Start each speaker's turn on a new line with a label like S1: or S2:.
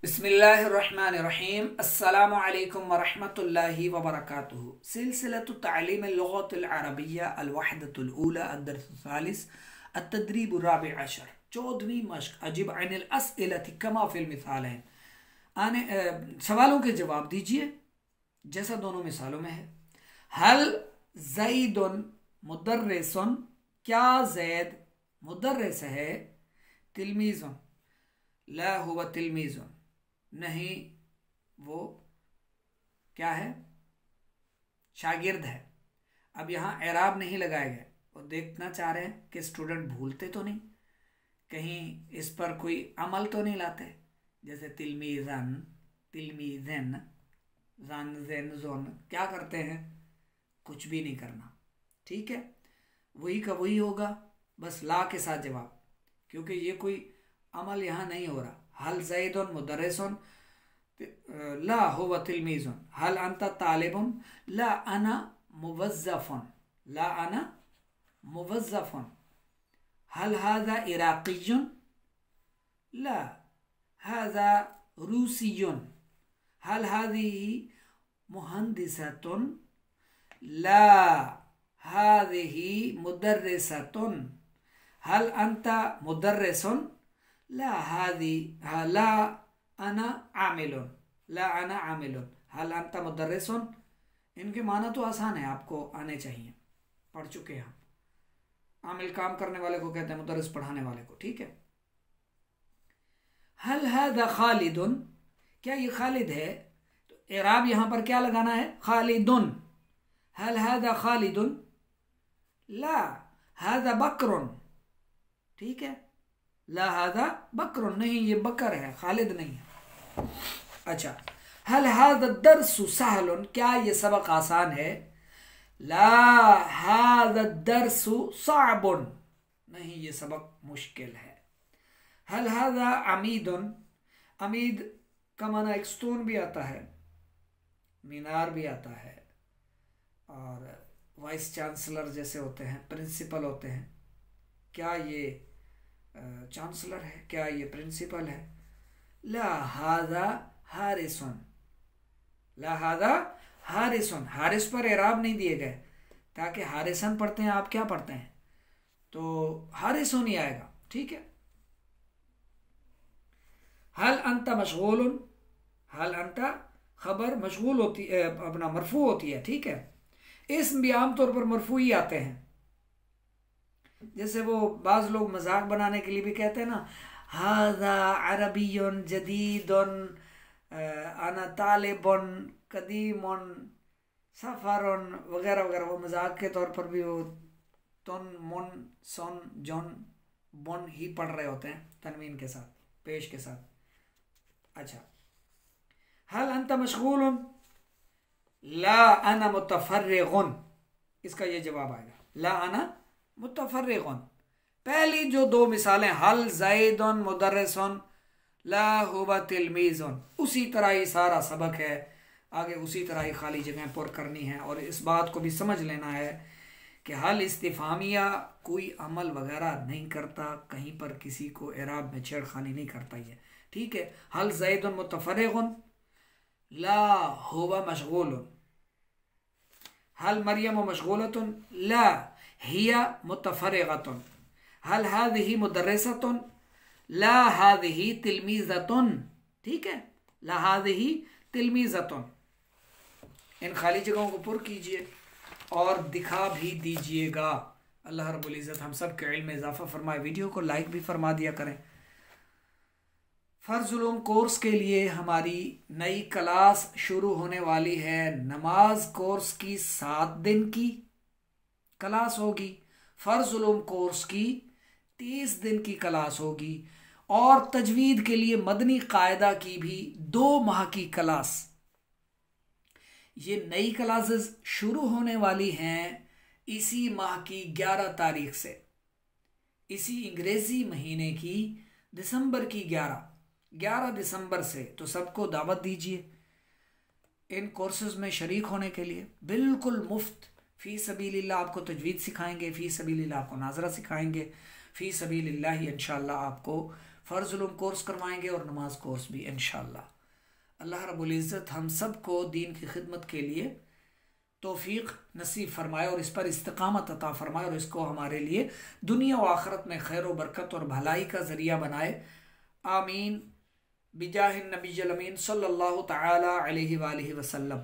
S1: बिस्मिल्लाहिर्रहमानिर्रहीम। अस्सलामु अलैकुम वरहमतुल्लाहि वबरकातुहू। सिलसिलतु तालीम अल-लुग़त अल-अरबिय्या अल-वहदतुल ऊला अद-दर्स सालिस अत-तदरीब ar-राबि अशर। 14वीं मश्क अजिब अनिल अस्इलति कमा फिल मिसालैन। आने सवालों के जवाब दीजिए जैसा दोनों मिसालों में है। हल ज़ैदुन मुदर्रिसुन, क्या ज़ैद मुदर्रिस है। तिलमीज़ुन ला हुवा तिलमीज़ुन, नहीं वो क्या है, शागिर्द है। अब यहाँ एराब नहीं लगाए गए और देखना चाह रहे हैं कि स्टूडेंट भूलते तो नहीं, कहीं इस पर कोई अमल तो नहीं लाते। जैसे तिलमीज़न, तिलमीज़न, जन ज़ेन जोन, क्या करते हैं, कुछ भी नहीं करना। ठीक है, वही का वही होगा, बस ला के साथ जवाब, क्योंकि ये कोई अमल यहाँ नहीं हो रहा। हल ज़ैदुन मुदर्रिसुन, ला हुवा तिलमीज़ुन। हल अंता तालिबुन, ला अना मुवज़्ज़फ़ुन, ला अना मुवज़्ज़फ़ुन। हल हाज़ा इराक़ियुन, ला हाज़ा रूसियुन। हल हाज़िही मुहंदिसतुन, ला हाज़िही मुदर्रिसतुन। हल अंता मुदर्रिसुन, ला हादी ला अना आमिलुन, ला अना आमिलुन। हल अंता मुदर्रिसुन, इनके माना तो आसान है, आपको आने चाहिए, पढ़ चुके हैं हम। आमिल काम करने वाले को कहते हैं, मुदर्रिस पढ़ाने वाले को। ठीक है। हल हादा खालिदुन, क्या ये खालिद है, तो इराब यहां पर क्या लगाना है, खालिदुन। हल हादा खालिदुन, ला हादा बकरुन। ठीक है, ला हादा बकरुन, नहीं ये बकर है, खालिद नहीं है। अच्छा, हल हादा दर्सु सहलुन, क्या ये सबक आसान है। ला हादा दर्सु साबुन, नहीं ये सबक मुश्किल है। हल हादा अमीदुन, अमीद का माना एक स्टोन भी आता है, मीनार भी आता है, और वाइस चांसलर जैसे होते हैं, प्रिंसिपल होते हैं। क्या ये चांसलर है, क्या ये प्रिंसिपल है। ला हादा हारिसन, ला हादा हारिसन, हारिस पर एराब नहीं दिए गए, ताकि हारिसन पढ़ते हैं, आप क्या पढ़ते हैं, तो हारिसन ही आएगा। ठीक है। हल अंता मशगूलुन, हल अंता खबर मशगूल होती है, अपना मरफू होती है। ठीक है, इसम भी आमतौर पर मरफू ही आते हैं। जैसे वो बाज लोग मजाक बनाने के लिए भी कहते हैं ना, हादा अरबियुन जदीदुन, अना तालिबुन कदीमुन सफरुन, वगैरह वगैरह। वो मजाक के तौर पर भी वो तुन मुन सुन जन बुन ही पढ़ रहे होते हैं, तनवीन के साथ, पेश के साथ। अच्छा, हल अंता मशगूलुन, ला अना मुतफर्रिगुन, इसका ये जवाब आएगा, ला अना मुतफर्रिगुन। पहली जो दो मिसालें, हल ज़ैदुन मुदर्रिसुन, ला हुवा तिलमीज़ुन, उसी तरह ही सारा सबक है, आगे उसी तरह ही खाली जगह पुर करनी है। और इस बात को भी समझ लेना है कि हल इस्तिफामिया कोई अमल वगैरह नहीं करता, कहीं पर किसी को एराब में छेड़खानी नहीं करता ये। ठीक है। हल ज़ैदुन मुतफर्रिगुन, ला हुवा मशगूलुन। हल मरियम मशगूलतुन, ला हिया मुतफर्रिगतुन। हल हादिही मुदर्रिसतुन, ला हादिही तिलमीज़तुन। ठीक है, ला हादिही तिलमीज़तुन। इन खाली जगहों को पुर कीजिए और दिखा भी दीजिएगा। अल्लाह रब्बुल इज़्ज़त हम सब के इल्म में इजाफा फरमाए। वीडियो को लाइक भी फरमा दिया करें। फ़र्ज़ उलूम कोर्स के लिए हमारी नई क्लास शुरू होने वाली है। नमाज कोर्स की 7 दिन की क्लास होगी, फ़र्ज़ उलूम कोर्स की 30 दिन की क्लास होगी, और तजवीद के लिए मदनी कायदा की भी 2 माह की क्लास। ये नई क्लासेस शुरू होने वाली हैं इसी माह की 11 तारीख से, इसी अंग्रेजी महीने की दिसंबर की 11 दिसंबर से। तो सबको दावत दीजिए इन कोर्सेज में शरीक होने के लिए, बिल्कुल मुफ्त, फ़ी सबीलिल्लाह आपको तजवीद सिखाएंगे, फ़ी सबीलिल्लाह आपको नाज़रा सिखाएंगे, फ़ी सबीलिल्लाह इंशाअल्लाह आपको फ़र्ज़ उलूम कोर्स करवाएंगे और नमाज कोर्स भी इंशाअल्लाह। अल्लाह रब्बुल इज़्ज़त हम सब को दीन की खिदमत के लिए तौफीक नसीब फरमाए और इस पर इस्तिकामत अता फरमाए और इसको हमारे लिए दुनिया व आखिरत में खैर व बरकत और भलाई का ज़रिया बनाए। आमीन बिजाहिन नबी अमीन सल्लल्लाहु तआला अलैहि वसल्लम।